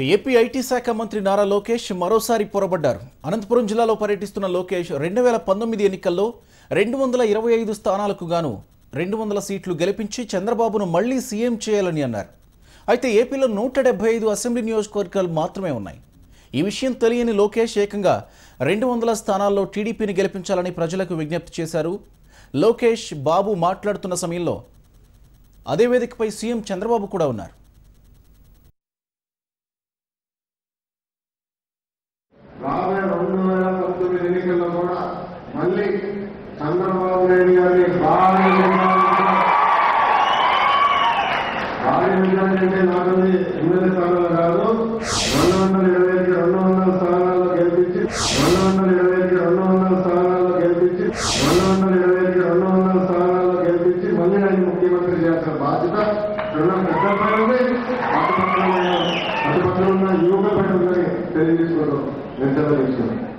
AP IT శాఖ మంత్రి నారా లోకేష్ మరోసారి పొరబడ్డారు. అనంతపురం జిల్లాలో పర్యటిస్తున్న లోకేష్ 2019 ఎన్నికల్లో 225 స్థానాలకు గాను 200 సీట్లు గెలిపించి చంద్రబాబును మళ్లీ సీఎం చేయాలని అన్నారు. అయితే ఏపీలో 175 అసెంబ్లీ నియోజకవర్గాలు మాత్రమే ఉన్నాయి. ఈ విషయం తెలియని లోకేష్ ఏకంగా 200 స్థానాల్లో టీడీపీని గెలిపించాలని ప్రజలకు విజ్ఞప్తి చేశారు. లోకేష్ బాబు మాట్లాడుతున్న సమయంలో అదే వేదికపై సీఎం చంద్రబాబు కూడా ఉన్నారు. రాబోయే 2019 ఎన్నికల్లో కూడా మళ్ళీ చంద్రబాబు నాయుడు గారిని భారీ విజయాన్ని నాకుంది ఎమ్మెల్యే స్థానాలు కాదు 220కి 200 స్థానాల్లో గెలిపించి 220కి 200 స్థానాల్లో గెలిపించి 220కి 200 స్థానాల్లో గెలిపించి మళ్ళీ ఆయన ముఖ్యమంత్రి చేసిన బాధ్యత పెద్దపై ఉంది. అటుపక్కన ఉన్న యువకులపై ఉందని తెలియజేసుకోవడం నిర్ధారణ